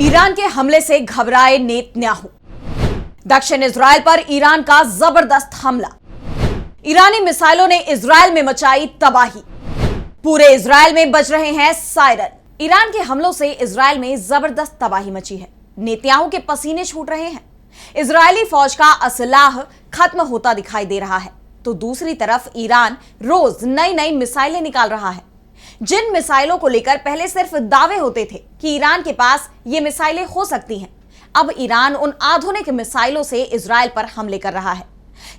Iran के हमले से घबराए नेतन्याहू। दक्षिण इजराइल पर ईरान का जबरदस्त हमला। ईरानी मिसाइलों ने इजराइल में मचाई तबाही। पूरे इजराइल में बज रहे हैं सायरन। ईरान के हमलों से इजराइल में जबरदस्त तबाही मची है। नेतन्याहू के पसीने छूट रहे हैं। इजरायली फौज का असलाह खत्म होता दिखाई दे रहा है, तो दूसरी तरफ ईरान रोज नई नई मिसाइलें निकाल रहा है। जिन मिसाइलों को लेकर पहले सिर्फ दावे होते थे कि ईरान के पास ये मिसाइलें हो सकती हैं, अब ईरान उन आधुनिक मिसाइलों से इजराइल पर हमले कर रहा है,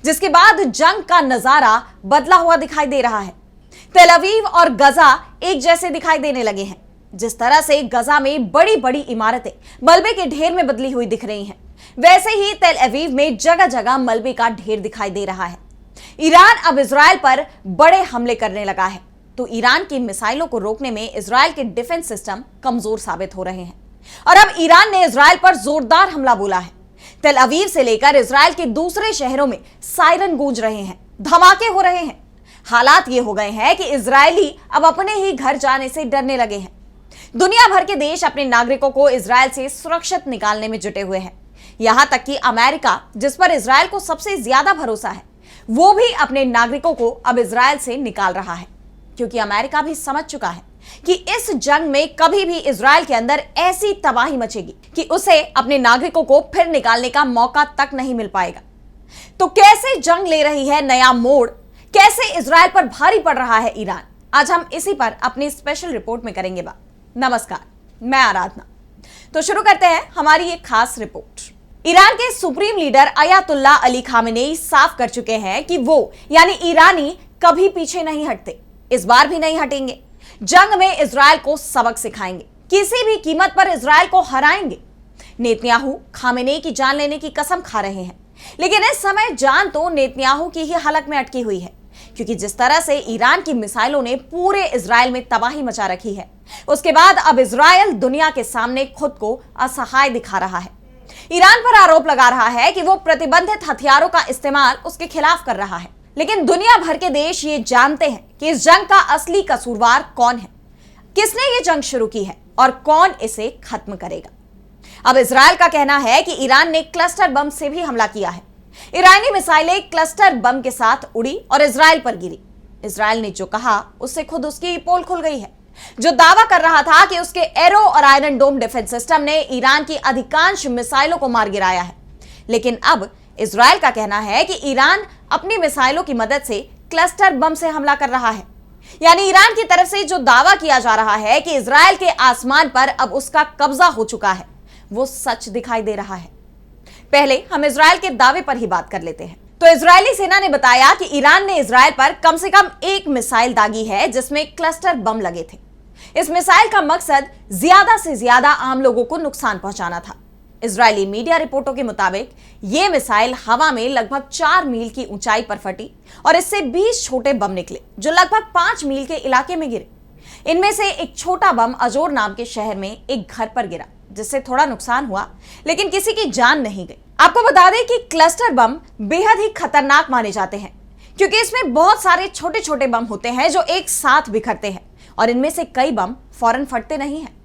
जिसके बाद जंग का नजारा बदला हुआ दिखाई दे रहा है। तेल अवीव और गजा एक जैसे दिखाई देने लगे हैं। जिस तरह से गजा में बड़ी बड़ी इमारतें मलबे के ढेर में बदली हुई दिख रही हैं, वैसे ही तेल अवीव में जगह जगह मलबे का ढेर दिखाई दे रहा है। ईरान अब इजराइल पर बड़े हमले करने लगा है, तो ईरान की मिसाइलों को रोकने में इजराइल के डिफेंस सिस्टम कमजोर साबित हो रहे हैं। और अब ईरान ने इजराइल पर जोरदार हमला बोला है। तेल अवीव से लेकर इजराइल के दूसरे शहरों में सायरन गूंज रहे हैं, धमाके हो रहे हैं। हालात ये हो गए हैं कि इजरायली अब अपने ही घर जाने से डरने लगे हैं। दुनिया भर के देश अपने नागरिकों को इजराइल से सुरक्षित निकालने में जुटे हुए हैं। यहां तक कि अमेरिका, जिस पर इजराइल को सबसे ज्यादा भरोसा है, वो भी अपने नागरिकों को अब इजराइल से निकाल रहा है, क्योंकि अमेरिका भी समझ चुका है कि इस जंग में कभी भी इजराइल के अंदर ऐसी तबाही मचेगी कि उसे अपने नागरिकों को फिर निकालने का मौका तक नहीं मिल पाएगा। तो कैसे जंग ले रही है नया मोड़, कैसे इजराइल पर भारी पड़ रहा है ईरान, आज हम इसी पर अपनी स्पेशल रिपोर्ट में करेंगे बात। नमस्कार, मैं आराधना। तो शुरू करते हैं हमारी एक खास रिपोर्ट। ईरान के supreme leader Ayatollah Ali Khamenei साफ कर चुके हैं कि वो यानी ईरानी कभी पीछे नहीं हटते, इस बार भी नहीं हटेंगे। जंग में इजराइल को सबक सिखाएंगे, किसी भी कीमत पर इजराइल को हराएंगे। नेतन्याहू खामेनेई की जान लेने की कसम खा रहे हैं, लेकिन इस समय जान तो नेतन्याहू की ही हलक में अटकी हुई है, क्योंकि जिस तरह से ईरान की मिसाइलों ने पूरे इजराइल में तबाही मचा रखी है, उसके बाद अब इजराइल दुनिया के सामने खुद को असहाय दिखा रहा है। ईरान पर आरोप लगा रहा है कि वो प्रतिबंधित हथियारों का इस्तेमाल उसके खिलाफ कर रहा है, लेकिन दुनिया भर के देश ये जानते हैं कि इस जंग का असली कसूरवार कौन है, किसने ये जंग शुरू की है और कौन इसे खत्म करेगा। अब इजराइल का कहना है कि ईरान ने क्लस्टर बम से भी हमला किया है। ईरानी मिसाइलें क्लस्टर बम के साथ उड़ी और इजराइल पर गिरी। इजराइल ने जो कहा उससे खुद उसकी पोल खुल गई है। जो दावा कर रहा था कि उसके एरो और आयरन डोम डिफेंस सिस्टम ने ईरान की अधिकांश मिसाइलों को मार गिराया है, लेकिन अब इजराइल का कहना है कि ईरान अपनी मिसाइलों की मदद से क्लस्टर बम से हमला कर रहा है। यानी ईरान की तरफ से जो दावा किया जा रहा है कि इजराइल के आसमान पर अब उसका कब्जा हो चुका है, वो सच दिखाई दे रहा है। पहले हम इजराइल के दावे पर ही बात कर लेते हैं। तो इजरायली सेना ने बताया कि ईरान ने इजराइल पर कम से कम एक मिसाइल दागी है, जिसमें क्लस्टर बम लगे थे। इस मिसाइल का मकसद ज्यादा से ज्यादा आम लोगों को नुकसान पहुंचाना था। इजरायली मीडिया रिपोर्टों के मुताबिक यह मिसाइल हवा में लगभग 4 मील की ऊंचाई पर फटी और इससे 20 छोटे बम निकले, जो लगभग 5 मील के इलाके में गिरे। इनमें से एक छोटा बम अजोर नाम के शहर में एक घर पर गिरा, जिससे थोड़ा नुकसान हुआ, लेकिन किसी की जान नहीं गई। आपको बता दें कि क्लस्टर बम बेहद ही खतरनाक माने जाते हैं, क्योंकि इसमें बहुत सारे छोटे छोटे बम होते हैं जो एक साथ बिखरते हैं, और इनमें से कई बम फौरन फटते नहीं हैं।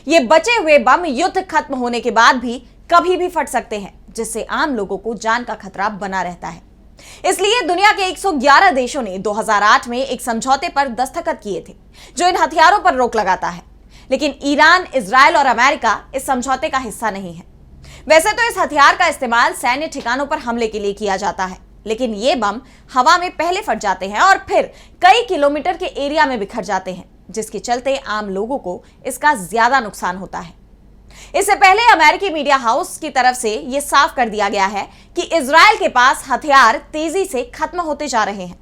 ये बचे हुए बम युद्ध खत्म होने के बाद भी कभी भी फट सकते हैं, जिससे आम लोगों को जान का खतरा बना रहता है। इसलिए दुनिया के 111 देशों ने 2008 में एक समझौते पर दस्तखत किए थे, जो इन हथियारों पर रोक लगाता है। लेकिन ईरान, इजराइल और अमेरिका इस समझौते का हिस्सा नहीं है। वैसे तो इस हथियार का इस्तेमाल सैन्य ठिकानों पर हमले के लिए किया जाता है, लेकिन ये बम हवा में पहले फट जाते हैं और फिर कई किलोमीटर के एरिया में बिखर जाते हैं, जिसके चलते आम लोगों को इसका ज्यादा नुकसान होता है। इससे पहले अमेरिकी मीडिया हाउस की तरफ से यह साफ कर दिया गया है कि इजराइल के पास हथियार तेजी से खत्म होते जा रहे हैं,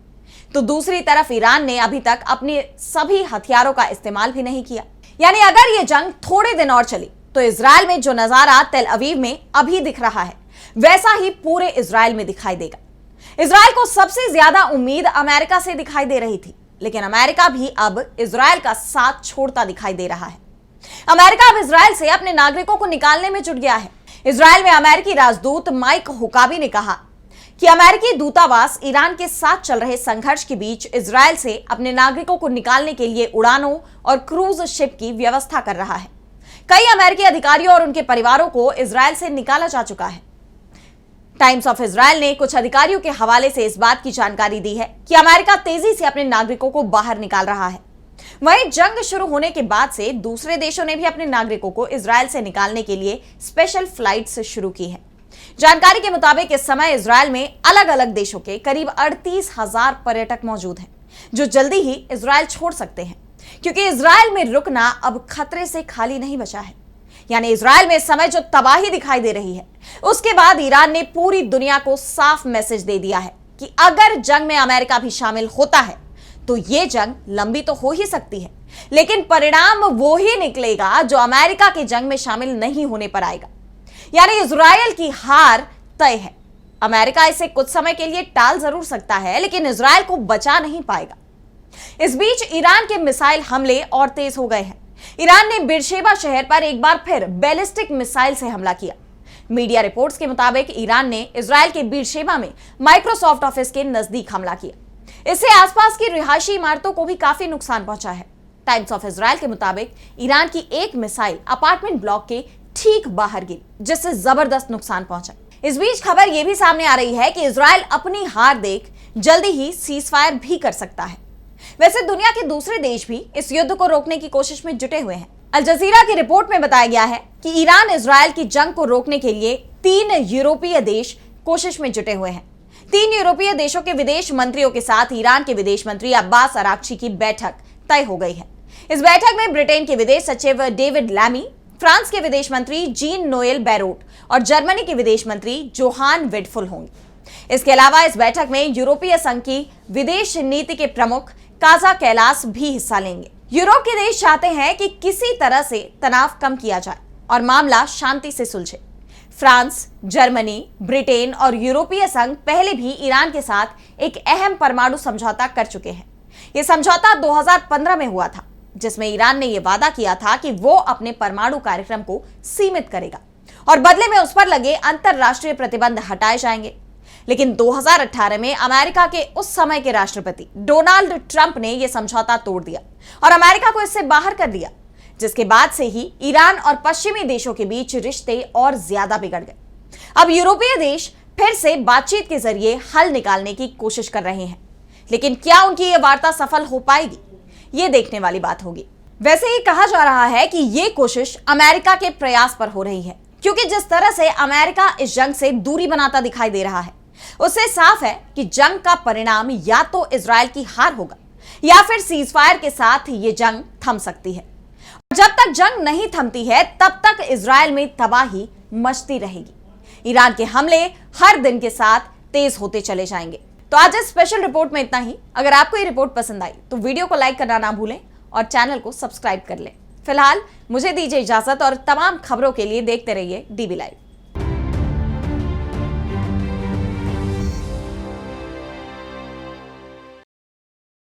तो दूसरी तरफ ईरान ने अभी तक अपने सभी हथियारों का इस्तेमाल भी नहीं किया। यानी अगर यह जंग थोड़े दिन और चली, तो इजराइल में जो नजारा तेल अवीव में अभी दिख रहा है, वैसा ही पूरे इजराइल में दिखाई देगा। इजराइल को सबसे ज्यादा उम्मीद अमेरिका से दिखाई दे रही थी, लेकिन अमेरिका भी अब इजराइल का साथ छोड़ता दिखाई दे रहा है। अमेरिका अब इजराइल से अपने नागरिकों को निकालने में जुट गया है। इजराइल में अमेरिकी राजदूत माइक हुकाबी ने कहा कि अमेरिकी दूतावास ईरान के साथ चल रहे संघर्ष के बीच इजराइल से अपने नागरिकों को निकालने के लिए उड़ानों और क्रूज शिप की व्यवस्था कर रहा है। कई अमेरिकी अधिकारियों और उनके परिवारों को इजरायल से निकाला जा चुका है। टाइम्स ऑफ इजरायल ने कुछ अधिकारियों के हवाले से इस बात की जानकारी दी है कि अमेरिका तेजी से अपने नागरिकों को बाहर निकाल रहा है। वहीं जंग शुरू होने के बाद से दूसरे देशों ने भी अपने नागरिकों को इजरायल से निकालने के लिए स्पेशल फ्लाइट्स शुरू की हैं। जानकारी के मुताबिक इस समय इजरायल में अलग अलग देशों के करीब 38,000 पर्यटक मौजूद हैं, जो जल्दी ही इजरायल छोड़ सकते हैं, क्योंकि इजरायल में रुकना अब खतरे से खाली नहीं बचा है। यानी इजरायल में इस समय जो तबाही दिखाई दे रही है, उसके बाद ईरान ने पूरी दुनिया को साफ मैसेज दे दिया है कि अगर जंग में अमेरिका भी शामिल होता है तो यह जंग लंबी तो हो ही सकती है, लेकिन परिणाम वो ही निकलेगा जो अमेरिका के जंग में शामिल नहीं होने पर आएगा। यानी इजरायल की हार तय है। अमेरिका इसे कुछ समय के लिए टाल जरूर सकता है, लेकिन इजरायल को बचा नहीं पाएगा। इस बीच ईरान के मिसाइल हमले और तेज हो गए हैं। ईरान ने बिरशेबा शहर पर एक बार फिर बैलिस्टिक मिसाइल से हमला किया। मीडिया रिपोर्ट्स के मुताबिक ईरान ने इजरायल के बिरशेबा में माइक्रोसॉफ्ट ऑफिस के नजदीक हमला किया। इससे आसपास की रिहायशी इमारतों को भी काफी नुकसान पहुंचा है। टाइम्स ऑफ इजरायल के मुताबिक ईरान की एक मिसाइल अपार्टमेंट ब्लॉक के ठीक बाहर गिरी, जिससे जबरदस्त नुकसान पहुंचा। इस बीच खबर यह भी सामने आ रही है कि इजरायल अपनी हार देख जल्दी ही सीजफायर भी कर सकता है। वैसे दुनिया के दूसरे देश भी इस युद्ध को रोकने की कोशिश में जुटे हुए हैं। अल जजीरा की रिपोर्ट में बताया गया है कि ईरान इजरायल की जंग को रोकने के लिए 3 यूरोपीय देश कोशिश में जुटे हुए हैं। 3 यूरोपीय देशों के विदेश मंत्रियों के साथ ईरान के विदेश मंत्री अब्बास अराक्ची की बैठक तय हो गई है। इस बैठक में ब्रिटेन के विदेश सचिव डेविड लैमी, फ्रांस के विदेश मंत्री जीन नोएल बैरोट और जर्मनी के विदेश मंत्री जोहान विडफुल होंगे। इसके अलावा इस बैठक में यूरोपीय संघ की विदेश नीति के प्रमुख काजा कैलास भी हिस्सा लेंगे। यूरोप के देश चाहते हैं कि किसी तरह से तनाव कम किया जाए और मामला शांति से सुलझे। फ्रांस, जर्मनी, ब्रिटेन और यूरोपीय संघ पहले भी ईरान के साथ एक अहम परमाणु समझौता कर चुके हैं। यह समझौता 2015 में हुआ था, जिसमें ईरान ने यह वादा किया था कि वो अपने परमाणु कार्यक्रम को सीमित करेगा और बदले में उस पर लगे अंतरराष्ट्रीय प्रतिबंध हटाए जाएंगे। लेकिन 2018 में अमेरिका के उस समय के राष्ट्रपति डोनाल्ड ट्रंप ने यह समझौता तोड़ दिया और अमेरिका को इससे बाहर कर दिया, जिसके बाद से ही ईरान और पश्चिमी देशों के बीच रिश्ते और ज्यादा बिगड़ गए। अब यूरोपीय देश फिर से बातचीत के जरिए हल निकालने की कोशिश कर रहे हैं, लेकिन क्या उनकी यह वार्ता सफल हो पाएगी, ये देखने वाली बात होगी। वैसे ही कहा जा रहा है कि ये कोशिश अमेरिका के प्रयास पर हो रही है, क्योंकि जिस तरह से अमेरिका इस जंग से दूरी बनाता दिखाई दे रहा है, उससे साफ है कि जंग का परिणाम या तो इजरायल की हार होगा या फिर सीजफायर के साथ ये जंग थम सकती है। जब तक जंग नहीं थमती है, तब तक इजरायल में तबाही मचती रहेगी। ईरान के हमले हर दिन के साथ तेज होते चले जाएंगे। तो आज इस स्पेशल रिपोर्ट में इतना ही। अगर आपको ये रिपोर्ट पसंद आई तो वीडियो को लाइक करना ना भूलें और चैनल को सब्सक्राइब कर लें। फिलहाल मुझे दीजिए इजाजत और तमाम खबरों के लिए देखते रहिए DB लाइव।